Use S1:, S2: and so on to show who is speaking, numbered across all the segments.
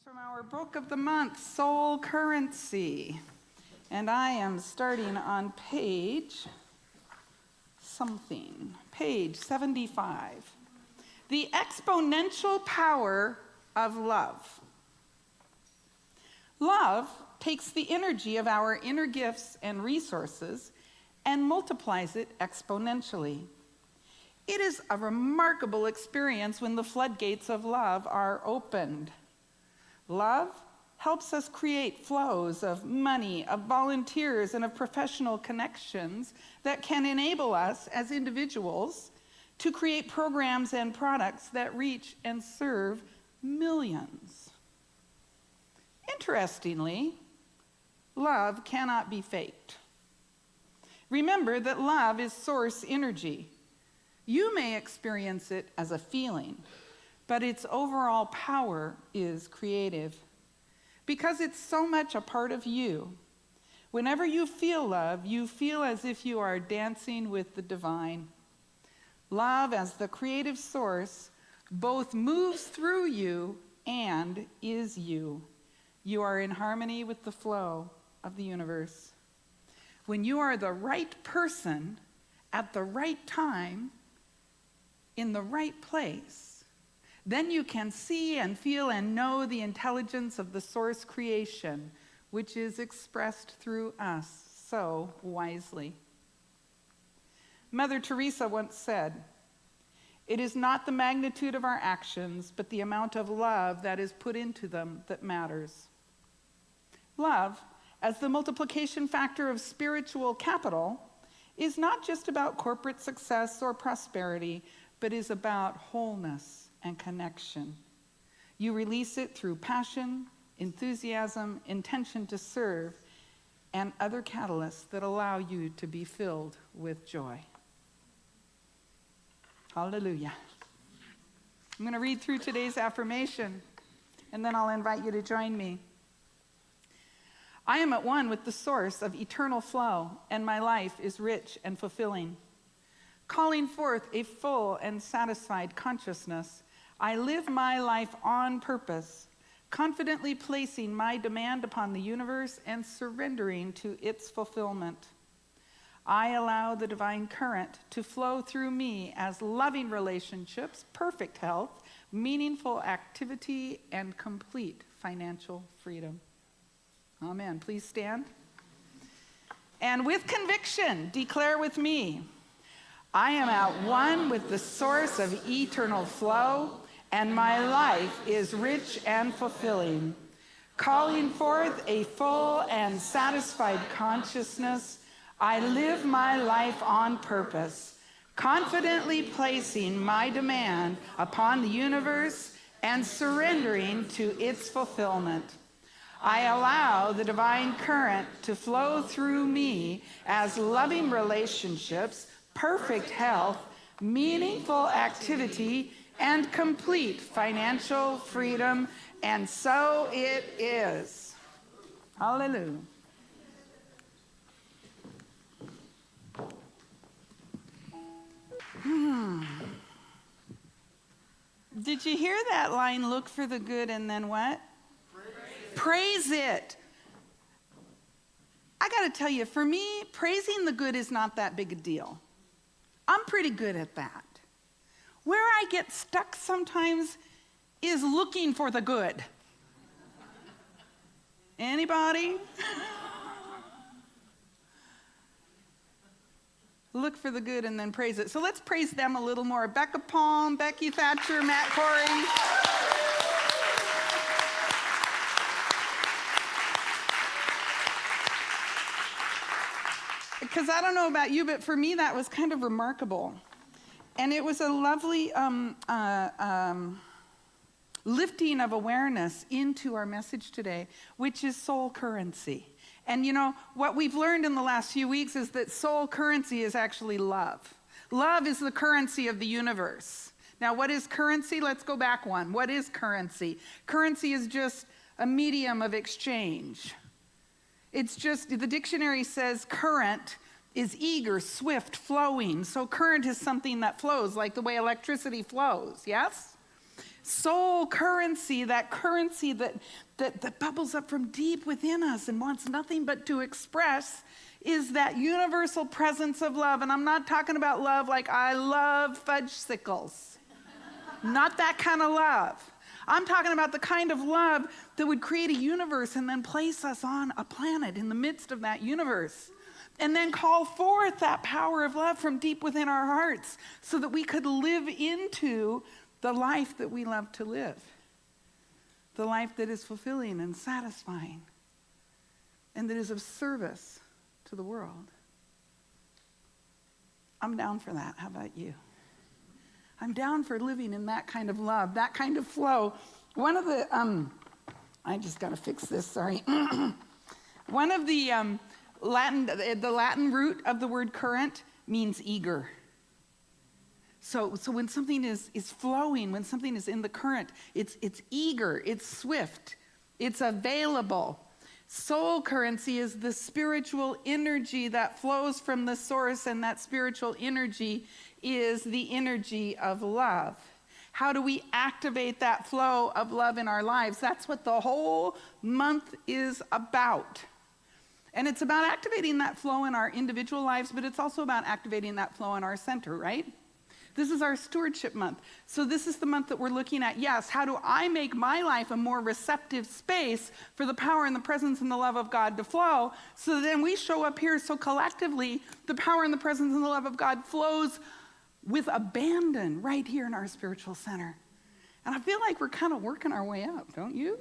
S1: From our book of the month, Soul Currency. And I am starting on page 75. The exponential power of love. Love takes the energy of our inner gifts and resources and multiplies it exponentially. It is a remarkable experience when the floodgates of love are opened. Love helps us create flows of money, of volunteers, and of professional connections that can enable us as individuals to create programs and products that reach and serve millions. Interestingly, love cannot be faked. Remember that love is source energy. You may experience it as a feeling, but its overall power is creative. Because it's so much a part of you, whenever you feel love, you feel as if you are dancing with the divine. Love, as the creative source, both moves through you and is you. You are in harmony with the flow of the universe. When you are the right person at the right time, in the right place, then you can see and feel and know the intelligence of the source creation, which is expressed through us so wisely. Mother Teresa once said, "It is not the magnitude of our actions, but the amount of love that is put into them that matters." Love, as the multiplication factor of spiritual capital, is not just about corporate success or prosperity, but is about wholeness and connection. You release it through passion, enthusiasm, intention to serve, and other catalysts that allow you to be filled with joy. Hallelujah. I'm going to read through today's affirmation, and then I'll invite you to join me. I am at one with the source of eternal flow, and my life is rich and fulfilling. Calling forth a full and satisfied consciousness, I live my life on purpose, confidently placing my demand upon the universe and surrendering to its fulfillment. I allow the divine current to flow through me as loving relationships, perfect health, meaningful activity, and complete financial freedom. Amen. Please stand. And with conviction, declare with me, I am at one with the source of eternal flow, and my life is rich and fulfilling. Calling forth a full and satisfied consciousness, I live my life on purpose, confidently placing my demand upon the universe and surrendering to its fulfillment. I allow the divine current to flow through me as loving relationships, perfect health, meaningful activity, and complete financial freedom, and so it is. Hallelujah. Did you hear that line, look for the good and then what? Praise it. I got to tell you, for me, praising the good is not that big a deal. I'm pretty good at that. Where I get stuck sometimes is looking for the good. Anybody? Look for the good and then praise it. So let's praise them a little more. Becca Palm, Becky Thatcher, Matt Corey. Because I don't know about you, but for me that was kind of remarkable. And it was a lovely lifting of awareness into our message today, which is soul currency. And you know, what we've learned in the last few weeks is that soul currency is actually love. Love is the currency of the universe. Now, what is currency? Let's go back one. What is currency? Currency is just a medium of exchange. It's just, the dictionary says current is eager, swift, flowing. So current is something that flows, like the way electricity flows, yes? Soul currency, that currency that bubbles up from deep within us and wants nothing but to express, is that universal presence of love. And I'm not talking about love like I love fudgesicles. Not that kind of love. I'm talking about the kind of love that would create a universe and then place us on a planet in the midst of that universe. And then call forth that power of love from deep within our hearts so that we could live into the life that we love to live. The life that is fulfilling and satisfying and that is of service to the world. I'm down for that. How about you? I'm down for living in that kind of love, that kind of flow. One of the, I just got to fix this, sorry. One of the Latin root of the word current means eager. So when something is flowing, when something is in the current, it's eager, it's swift, it's available. Soul currency is the spiritual energy that flows from the source, and that spiritual energy is the energy of love. How do we activate that flow of love in our lives? That's what the whole month is about. And it's about activating that flow in our individual lives, but it's also about activating that flow in our center, right? This is our stewardship month. So this is the month that we're looking at, yes, how do I make my life a more receptive space for the power and the presence and the love of God to flow? So then we show up here so collectively, the power and the presence and the love of God flows with abandon right here in our spiritual center. And I feel like we're kind of working our way up, don't you?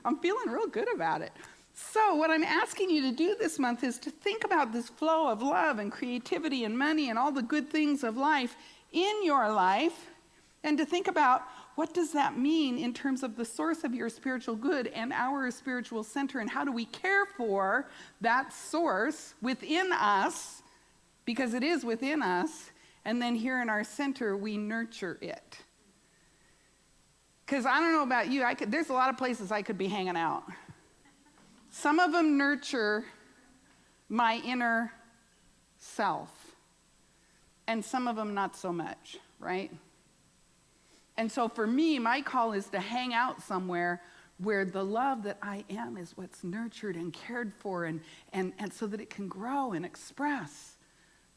S1: I'm feeling real good about it. So what I'm asking you to do this month is to think about this flow of love and creativity and money and all the good things of life in your life, and to think about what does that mean in terms of the source of your spiritual good and our spiritual center, and how do we care for that source within us, because it is within us, and then here in our center we nurture it. Because I don't know about you, there's a lot of places I could be hanging out. Some of them nurture my inner self, and some of them not so much, right? And so for me, my call is to hang out somewhere where the love that I am is what's nurtured and cared for, and so that it can grow and express,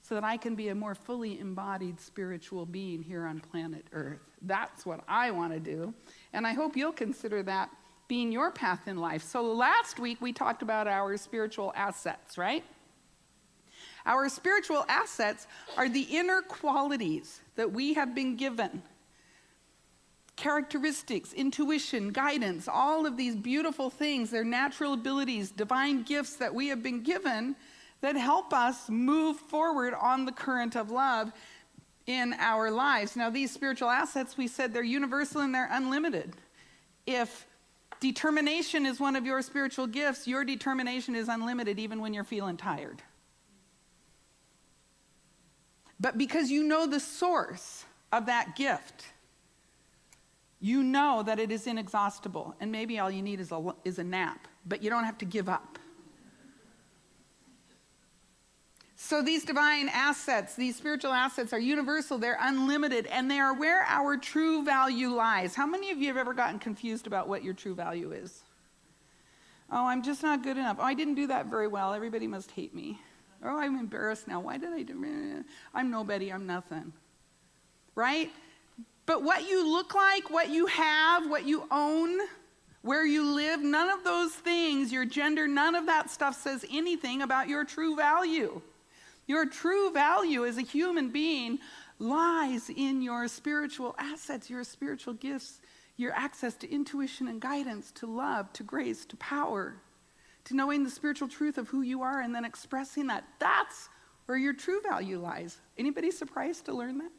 S1: so that I can be a more fully embodied spiritual being here on planet Earth. That's what I want to do, and I hope you'll consider that being your path in life. So last week we talked about our spiritual assets, right? Our spiritual assets are the inner qualities that we have been given. Characteristics, intuition, guidance, all of these beautiful things, they're natural abilities, divine gifts that we have been given that help us move forward on the current of love in our lives. Now, these spiritual assets, we said they're universal and they're unlimited. If determination is one of your spiritual gifts, your determination is unlimited even when you're feeling tired. But because you know the source of that gift, you know that it is inexhaustible, and maybe all you need is a nap, but you don't have to give up. So these divine assets, these spiritual assets are universal, they're unlimited, and they are where our true value lies. How many of you have ever gotten confused about what your true value is? Oh, I'm just not good enough. Oh, I didn't do that very well. Everybody must hate me. Oh, I'm embarrassed now. Why did I do it? I'm nobody. I'm nothing. Right? But what you look like, what you have, what you own, where you live, none of those things, your gender, none of that stuff says anything about your true value. Your true value as a human being lies in your spiritual assets, your spiritual gifts, your access to intuition and guidance, to love, to grace, to power, to knowing the spiritual truth of who you are and then expressing that. That's where your true value lies. Anybody surprised to learn that?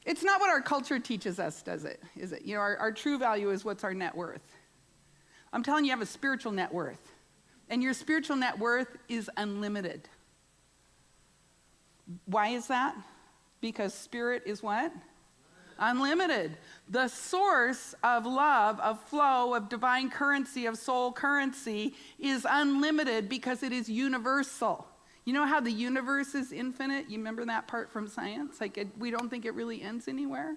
S1: It's not what our culture teaches us, does it? Is it? You know, our true value is what's our net worth. I'm telling you, you have a spiritual net worth. And your spiritual net worth is unlimited. Why is that? Because spirit is what? Unlimited. The source of love, of flow, of divine currency, of soul currency is unlimited because it is universal. You know how the universe is infinite? You remember that part from science? We don't think it really ends anywhere.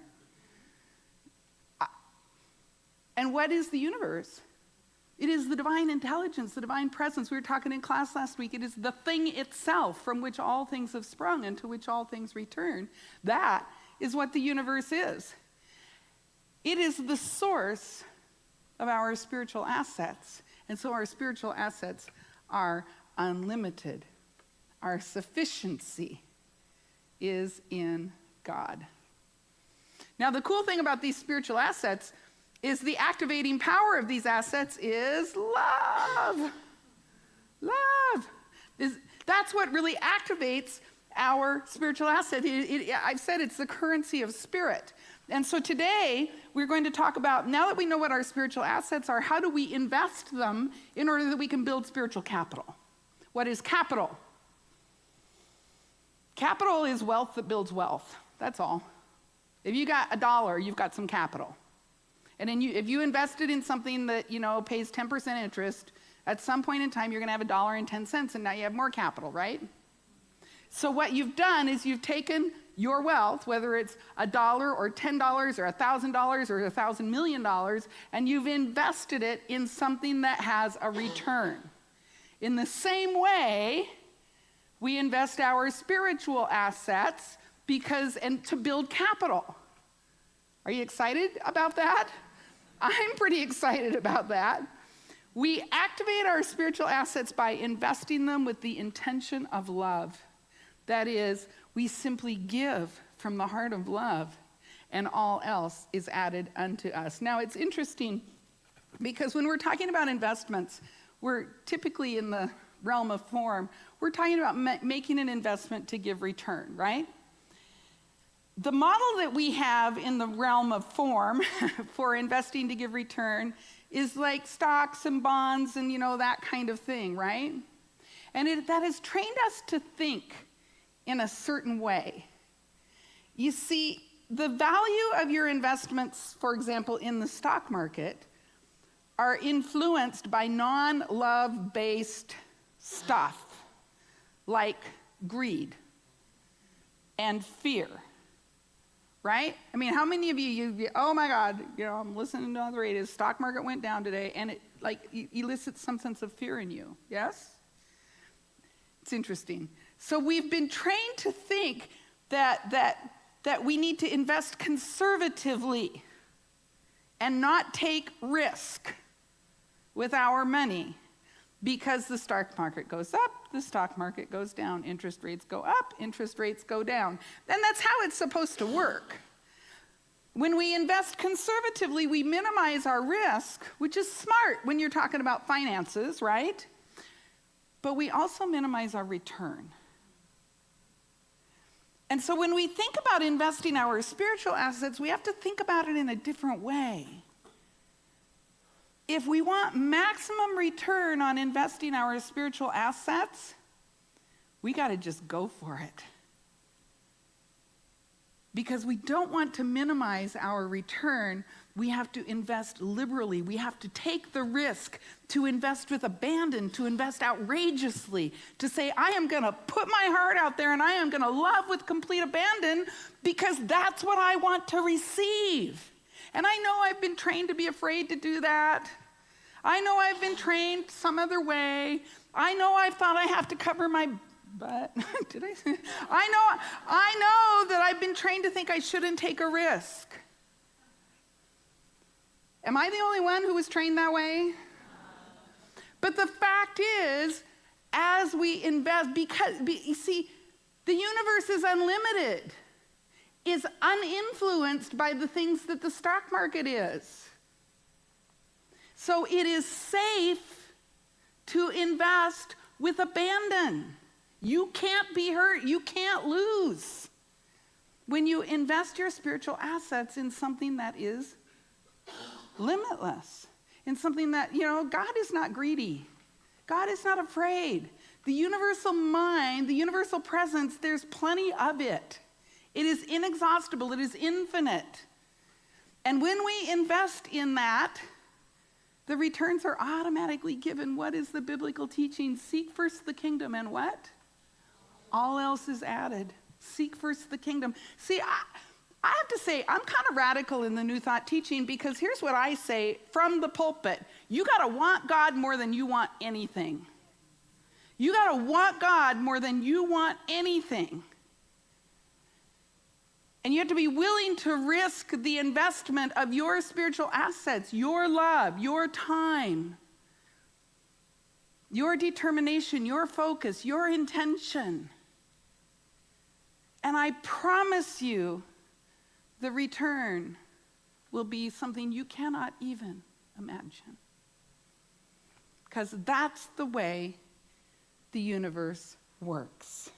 S1: And what is the universe? It is the divine intelligence, the divine presence. We were talking in class last week. It is the thing itself from which all things have sprung and to which all things return. That is what the universe is. It is the source of our spiritual assets. And so our spiritual assets are unlimited. Our sufficiency is in God. Now, the cool thing about these spiritual assets is the activating power of these assets is love. Love. That's what really activates our spiritual asset. I've said it's the currency of spirit. And so today, we're going to talk about, now that we know what our spiritual assets are, how do we invest them in order that we can build spiritual capital? What is capital? Capital is wealth that builds wealth. That's all. If you got $1, you've got some capital. And then if you invested in something that, pays 10% interest, at some point in time, you're going to have $1.10, and now you have more capital, right? So what you've done is you've taken your wealth, whether it's $1 or $10 or $1,000 or $1,000 million, and you've invested it in something that has a return. In the same way, we invest our spiritual assets and to build capital. Are you excited about that? I'm pretty excited about that. We activate our spiritual assets by investing them with the intention of love. That is, we simply give from the heart of love, and all else is added unto us. Now, it's interesting because when we're talking about investments, we're typically in the realm of form. We're talking about making an investment to give return, right? The model that we have in the realm of form for investing to give return is like stocks and bonds and, that kind of thing, right? And that has trained us to think in a certain way. You see, the value of your investments, for example, in the stock market, are influenced by non-love-based stuff like greed and fear. Right? I mean, how many of you, oh my God, I'm listening to on the radio, the stock market went down today, and it elicits some sense of fear in you, yes? It's interesting. So we've been trained to think that we need to invest conservatively and not take risk with our money because the stock market goes up, the stock market goes down, interest rates go up, interest rates go down. And that's how it's supposed to work. When we invest conservatively, we minimize our risk, which is smart when you're talking about finances, right? But we also minimize our return. And so when we think about investing our spiritual assets, we have to think about it in a different way. If we want maximum return on investing our spiritual assets, we got to just go for it. Because we don't want to minimize our return, we have to invest liberally. We have to take the risk to invest with abandon, to invest outrageously, to say, I am going to put my heart out there and I am going to love with complete abandon because that's what I want to receive. And I know I've been trained to be afraid to do that. I know I've been trained some other way. I know I've thought I have to cover my butt. Did I say? I know that I've been trained to think I shouldn't take a risk. Am I the only one who was trained that way? But the fact is, as we invest, you see, the universe is unlimited, is uninfluenced by the things that the stock market is. So it is safe to invest with abandon. You can't be hurt. You can't lose when you invest your spiritual assets in something that is limitless, in something that, God is not greedy. God is not afraid. The universal mind, the universal presence, there's plenty of it. It is inexhaustible. It is infinite. And when we invest in that, the returns are automatically given. What is the biblical teaching? Seek first the kingdom and what? All else is added. Seek first the kingdom. See, I have to say, I'm kind of radical in the New Thought teaching, because here's what I say from the pulpit. You got to want God more than you want anything. You got to want God more than you want anything. And you have to be willing to risk the investment of your spiritual assets, your love, your time, your determination, your focus, your intention. And I promise you, the return will be something you cannot even imagine. Because that's the way the universe works.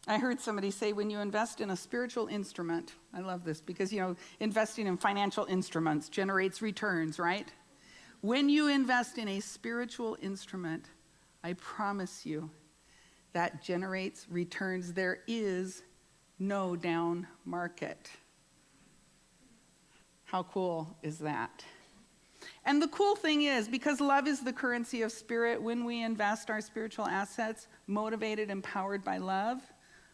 S1: I heard somebody say, when you invest in a spiritual instrument, I love this because, investing in financial instruments generates returns, right? When you invest in a spiritual instrument, I promise you, that generates returns. There is no down market. How cool is that? And the cool thing is, because love is the currency of spirit, when we invest our spiritual assets, motivated and powered by love,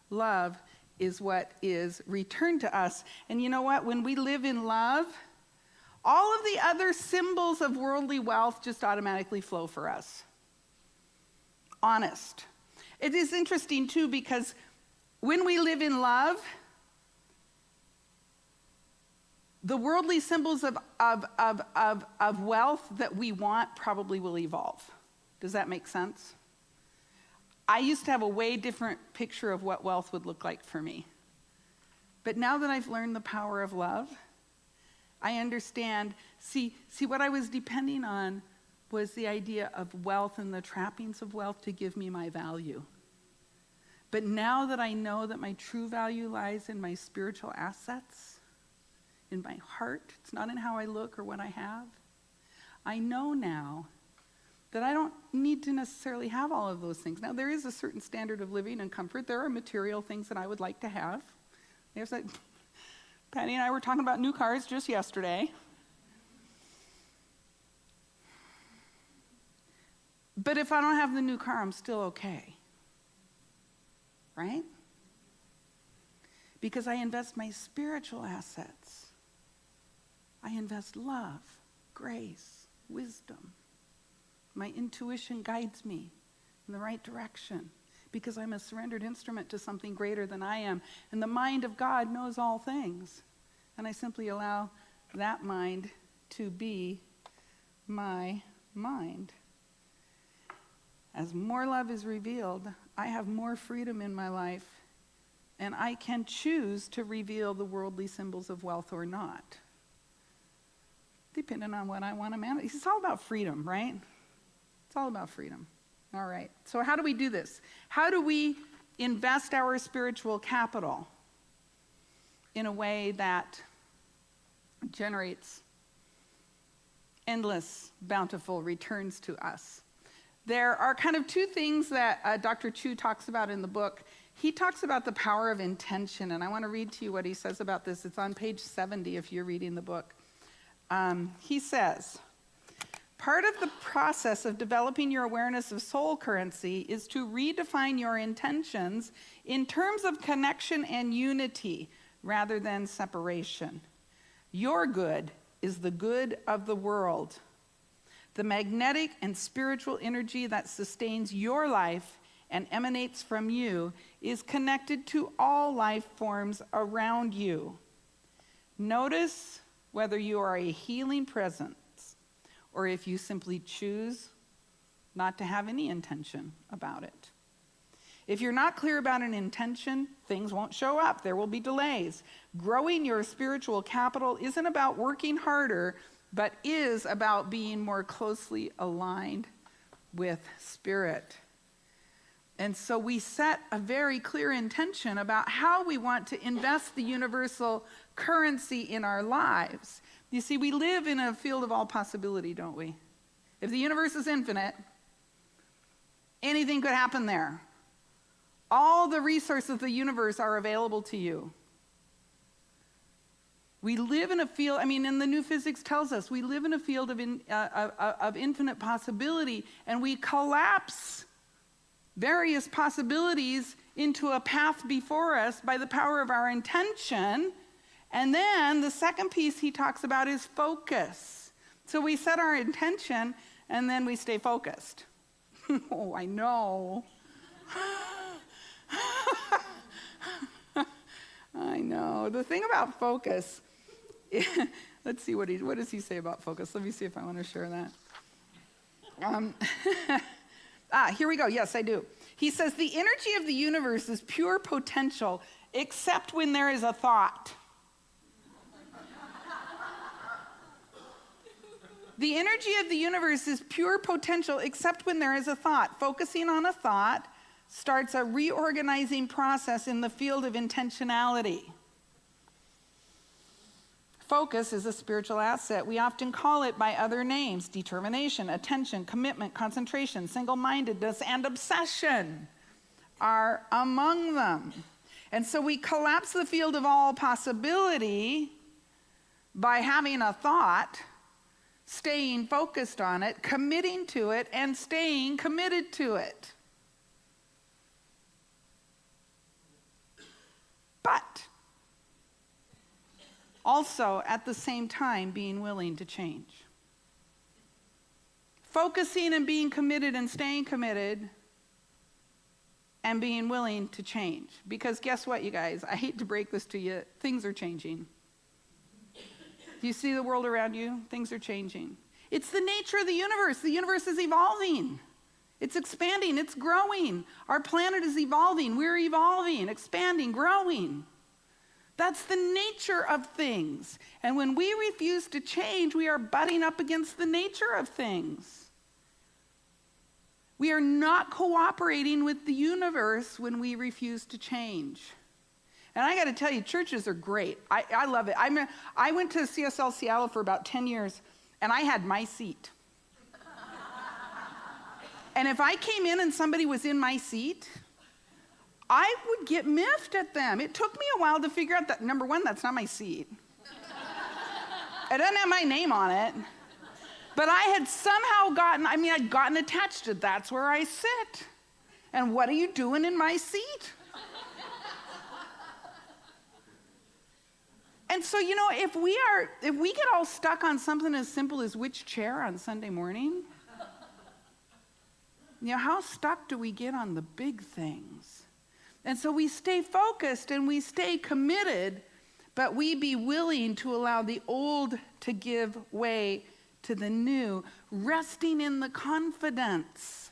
S1: love is what is returned to us. And you know what? When we live in love, all of the other symbols of worldly wealth just automatically flow for us. Honest. It is interesting, too, because when we live in love, the worldly symbols of wealth that we want probably will evolve. Does that make sense? I used to have a way different picture of what wealth would look like for me. But now that I've learned the power of love, I understand. See, what I was depending on was the idea of wealth and the trappings of wealth to give me my value. But now that I know that my true value lies in my spiritual assets, in my heart, it's not in how I look or what I have, I know now that I don't need to necessarily have all of those things. Now, there is a certain standard of living and comfort. There are material things that I would like to have. There's like, Patty and I were talking about new cars just yesterday. But if I don't have the new car, I'm still okay. Right? Because I invest my spiritual assets. I invest love, grace, wisdom. My intuition guides me in the right direction because I'm a surrendered instrument to something greater than I am. And the mind of God knows all things. And I simply allow that mind to be my mind. As more love is revealed, I have more freedom in my life, and I can choose to reveal the worldly symbols of wealth or not, depending on what I want to manage. It's all about freedom, right? It's all about freedom. All right. So how do we do this? How do we invest our spiritual capital in a way that generates endless, bountiful returns to us? There are kind of two things that Dr. Chu talks about in the book. He talks about the power of intention, and I want to read to you what he says about this. It's on page 70 if you're reading the book. He says, part of the process of developing your awareness of soul currency is to redefine your intentions in terms of connection and unity rather than separation. Your good is the good of the world. The magnetic and spiritual energy that sustains your life and emanates from you is connected to all life forms around you. Notice whether you are a healing presence or if you simply choose not to have any intention about it. If you're not clear about an intention, things won't show up. There will be delays. Growing your spiritual capital isn't about working harder, but is about being more closely aligned with Spirit. And so we set a very clear intention about how we want to invest the universal currency in our lives. You see, we live in a field of all possibility, don't we? If the universe is infinite, anything could happen there. All the resources of the universe are available to you. We live in a field, and the new physics tells us, we live in a field of infinite possibility, and we collapse various possibilities into a path before us by the power of our intention. And then the second piece he talks about is focus. So we set our intention and then we stay focused. Oh, I know. I know. The thing about focus, let's see what does he say about focus? Let me see if I want to share that. Here we go. Yes, I do. He says, the energy of the universe is pure potential, except when there is a thought. The energy of the universe is pure potential, except when there is a thought. Focusing on a thought starts a reorganizing process in the field of intentionality. Focus is a spiritual asset. We often call it by other names: determination, attention, commitment, concentration, single-mindedness, and obsession are among them. And so we collapse the field of all possibility by having a thought, staying focused on it, committing to it, and staying committed to it. But also, at the same time, being willing to change. Focusing and being committed and staying committed and being willing to change. Because guess what, you guys? I hate to break this to you. Things are changing. Do you see the world around you? Things are changing. It's the nature of the universe. The universe is evolving. It's expanding. It's growing. Our planet is evolving. We're evolving, expanding, growing. That's the nature of things. And when we refuse to change, we are butting up against the nature of things. We are not cooperating with the universe when we refuse to change. And I got to tell you, churches are great. I love it. I went to CSL Seattle for about 10 years, and I had my seat. And if I came in and somebody was in my seat, I would get miffed at them. It took me a while to figure out that, number one, that's not my seat. It doesn't have my name on it. But I had somehow I'd gotten attached to that's where I sit. And what are you doing in my seat? And so, if we get all stuck on something as simple as which chair on Sunday morning, how stuck do we get on the big things? And so we stay focused and we stay committed, but we be willing to allow the old to give way to the new, resting in the confidence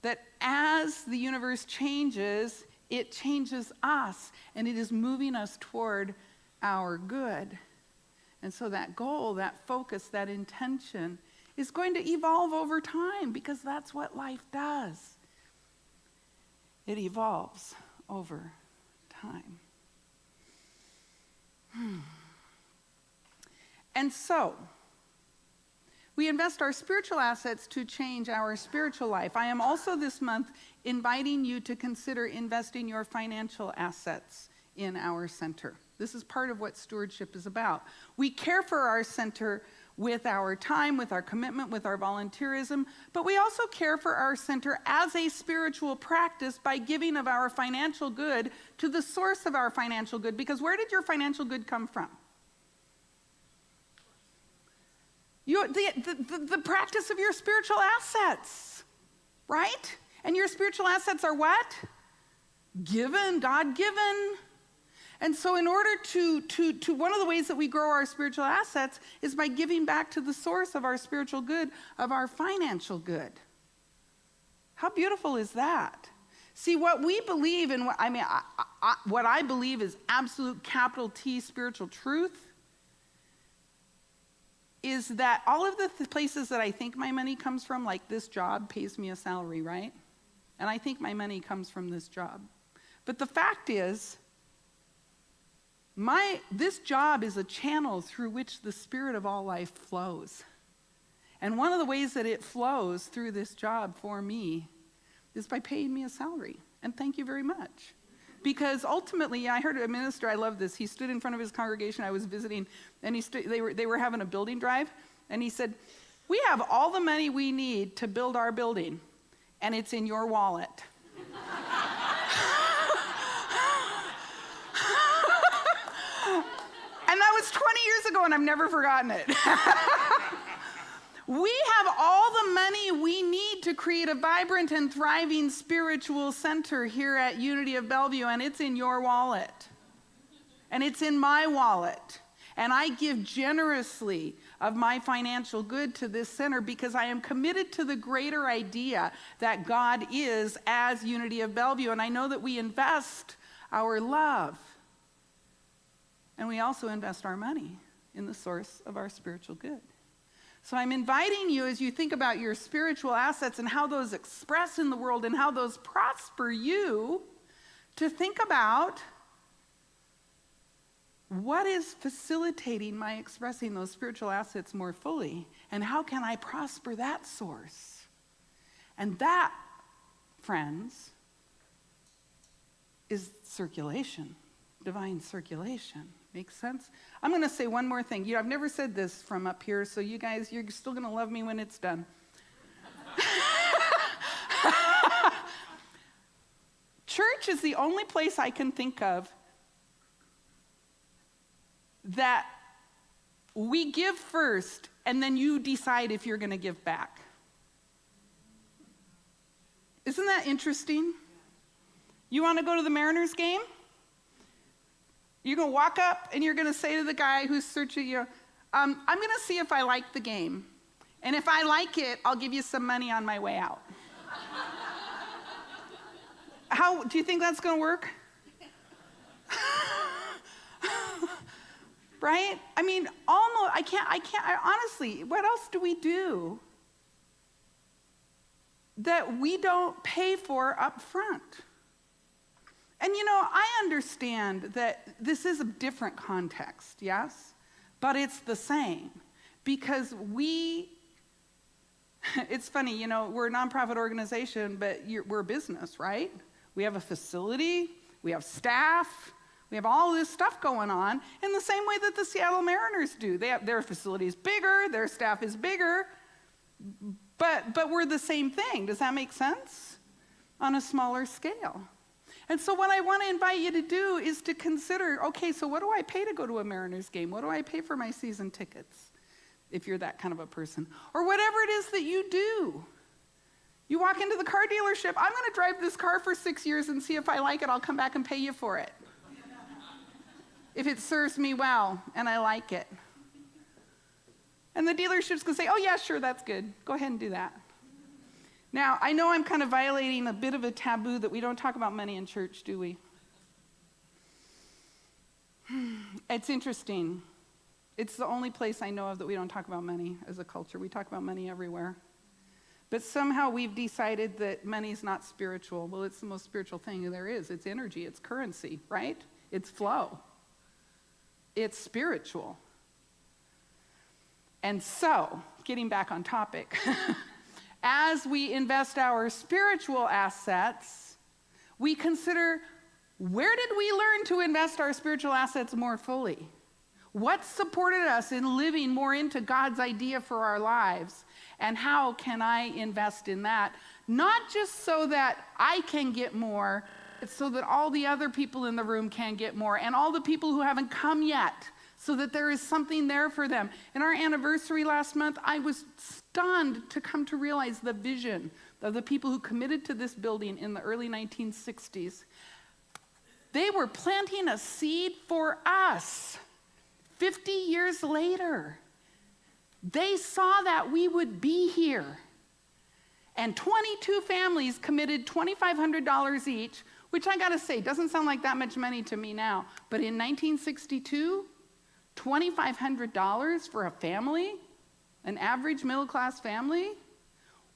S1: that as the universe changes, it changes us, and it is moving us toward our good. And so that goal, that focus, that intention is going to evolve over time, because that's what life does. It evolves over time. And so, we invest our spiritual assets to change our spiritual life. I am also this month inviting you to consider investing your financial assets in our center. This is part of what stewardship is about. We care for our center with our time, with our commitment, with our volunteerism, but we also care for our center as a spiritual practice by giving of our financial good to the source of our financial good. Because where did your financial good come from? The practice of your spiritual assets, right? And your spiritual assets are what? Given, God-given. And so in order to one of the ways that we grow our spiritual assets is by giving back to the source of our spiritual good, of our financial good. How beautiful is that? See, what we believe in, what I believe is absolute capital T spiritual truth is that all of the places that I think my money comes from, like this job pays me a salary, right? And I think my money comes from this job. But the fact is, this job is a channel through which the spirit of all life flows. And one of the ways that it flows through this job for me is by paying me a salary. And thank you very much. Because ultimately, I heard a minister, I love this, he stood in front of his congregation I was visiting, and they were having a building drive, and he said, we have all the money we need to build our building, and it's in your wallet. And that was 20 years ago, and I've never forgotten it. We have all the money we need to create a vibrant and thriving spiritual center here at Unity of Bellevue, and it's in your wallet. And it's in my wallet. And I give generously of my financial good to this center because I am committed to the greater idea that God is as Unity of Bellevue. And I know that we invest our love. And we also invest our money in the source of our spiritual good. So I'm inviting you, as you think about your spiritual assets and how those express in the world and how those prosper you, to think about what is facilitating my expressing those spiritual assets more fully, and how can I prosper that source? And that, friends, is circulation, divine circulation. Makes sense? I'm going to say one more thing. I've never said this from up here, so you guys, you're still going to love me when it's done. Church is the only place I can think of that we give first, and then you decide if you're going to give back. Isn't that interesting? You want to go to the Mariners game? You're going to walk up and you're going to say to the guy who's searching you, I'm going to see if I like the game. And if I like it, I'll give you some money on my way out. How do you think that's going to work? Right? I mean, almost, honestly, what else do we do that we don't pay for up front? And I understand that this is a different context, yes? But it's the same. Because it's funny, we're a nonprofit organization, but we're a business, right? We have a facility, we have staff, we have all this stuff going on in the same way that the Seattle Mariners do. Their facility is bigger, their staff is bigger, but we're the same thing. Does that make sense? On a smaller scale. And so what I want to invite you to do is to consider, okay, so what do I pay to go to a Mariners game? What do I pay for my season tickets? If you're that kind of a person. Or whatever it is that you do. You walk into the car dealership, I'm going to drive this car for 6 years and see if I like it. I'll come back and pay you for it. If it serves me well and I like it. And the dealership's going to say, oh yeah, sure, that's good. Go ahead and do that. Now, I know I'm kind of violating a bit of a taboo that we don't talk about money in church, do we? It's interesting. It's the only place I know of that we don't talk about money as a culture. We talk about money everywhere. But somehow we've decided that money's not spiritual. Well, it's the most spiritual thing there is. It's energy. It's currency, right? It's flow. It's spiritual. And so, getting back on topic, as we invest our spiritual assets, we consider, where did we learn to invest our spiritual assets more fully? What supported us in living more into God's idea for our lives? And how can I invest in that? Not just so that I can get more, but so that all the other people in the room can get more, and all the people who haven't come yet, so that there is something there for them. In our anniversary last month, I was stunned to come to realize the vision of the people who committed to this building in the early 1960s. They were planting a seed for us 50 years later. They saw that we would be here. And 22 families committed $2,500 each, which I gotta say, doesn't sound like that much money to me now. But in 1962, $2,500 for a family, an average middle-class family,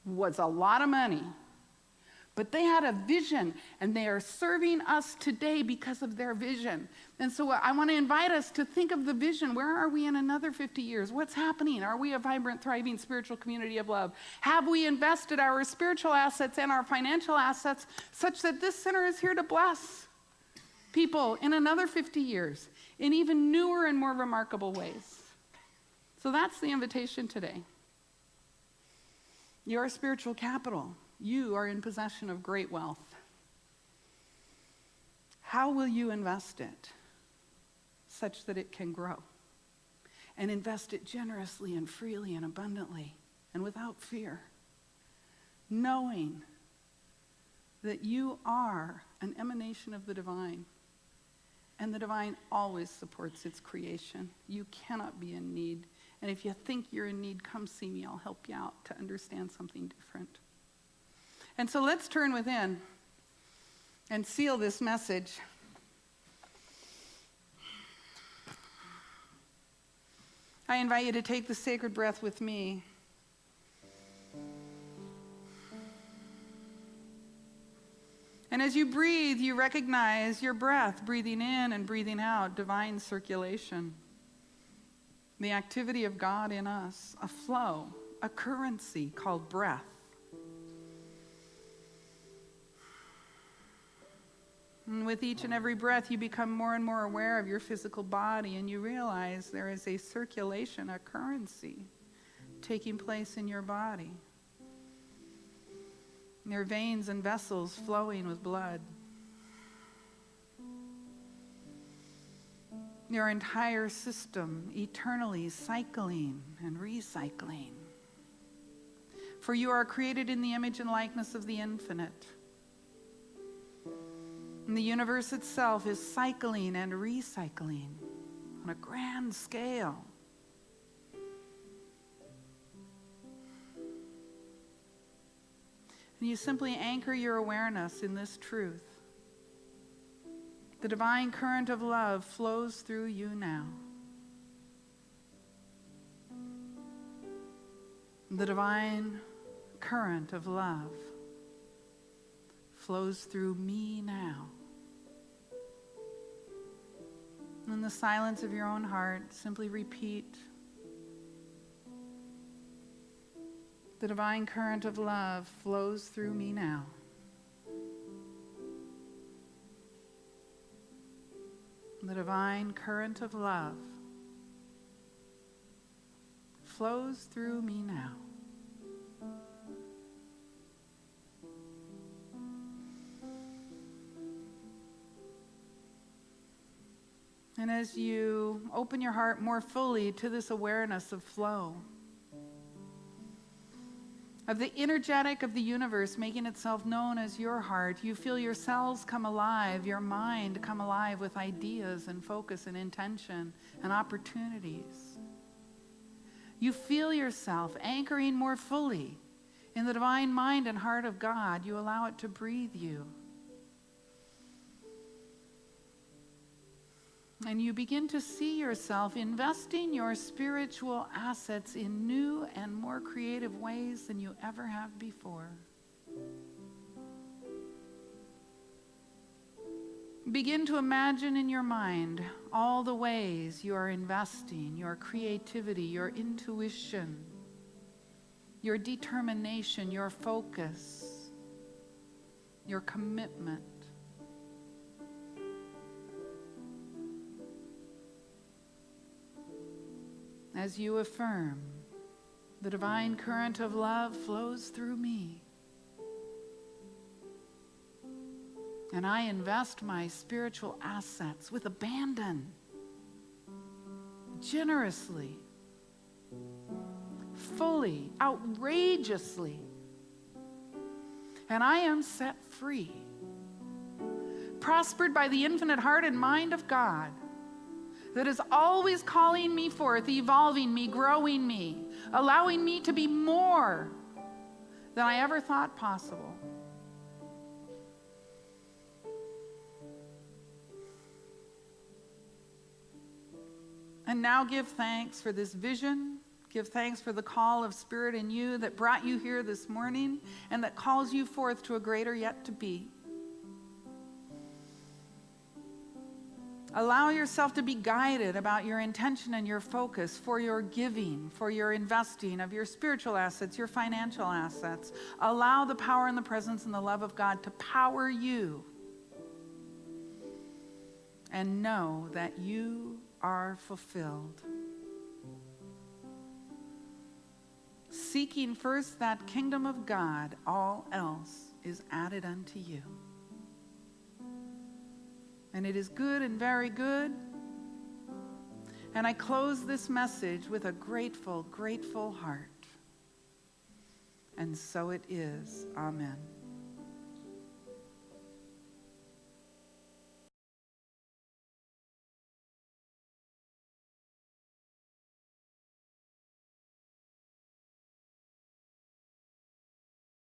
S1: was a lot of money. But they had a vision, and they are serving us today because of their vision. And so I want to invite us to think of the vision. Where are we in another 50 years? What's happening? Are we a vibrant, thriving spiritual community of love? Have we invested our spiritual assets and our financial assets such that this center is here to bless people in another 50 years in even newer and more remarkable ways? So that's the invitation today. Your spiritual capital. You are in possession of great wealth. How will you invest it such that it can grow? And invest it generously and freely and abundantly and without fear, knowing that you are an emanation of the divine, and the divine always supports its creation. You cannot be in need. And if you think you're in need, come see me. I'll help you out to understand something different. And so let's turn within and seal this message. I invite you to take the sacred breath with me. And as you breathe, you recognize your breath, breathing in and breathing out, divine circulation. The activity of God in us, a flow, a currency called breath. And with each and every breath, you become more and more aware of your physical body, and you realize there is a circulation, a currency taking place in your body. There are veins and vessels flowing with blood. Your entire system eternally cycling and recycling. For you are created in the image and likeness of the infinite. And the universe itself is cycling and recycling on a grand scale. And you simply anchor your awareness in this truth. The divine current of love flows through you now. The divine current of love flows through me now. In the silence of your own heart, simply repeat, the divine current of love flows through me now. The divine current of love flows through me now. And as you open your heart more fully to this awareness of flow, of the energetic of the universe making itself known as your heart, you feel your cells come alive, your mind come alive with ideas and focus and intention and opportunities. You feel yourself anchoring more fully in the divine mind and heart of God. You allow it to breathe you. And you begin to see yourself investing your spiritual assets in new and more creative ways than you ever have before. Begin to imagine in your mind all the ways you are investing your creativity, your intuition, your determination, your focus, your commitment. As you affirm, the divine current of love flows through me. And I invest my spiritual assets with abandon, generously, fully, outrageously. And I am set free, prospered by the infinite heart and mind of God, that is always calling me forth, evolving me, growing me, allowing me to be more than I ever thought possible. And now give thanks for this vision. Give thanks for the call of Spirit in you that brought you here this morning and that calls you forth to a greater yet to be. Allow yourself to be guided about your intention and your focus for your giving, for your investing of your spiritual assets, your financial assets. Allow the power and the presence and the love of God to power you. And know that you are fulfilled. seeking first that kingdom of God, all else is added unto you. And it is good and very good. And I close this message with a grateful, grateful heart. And so it is. Amen.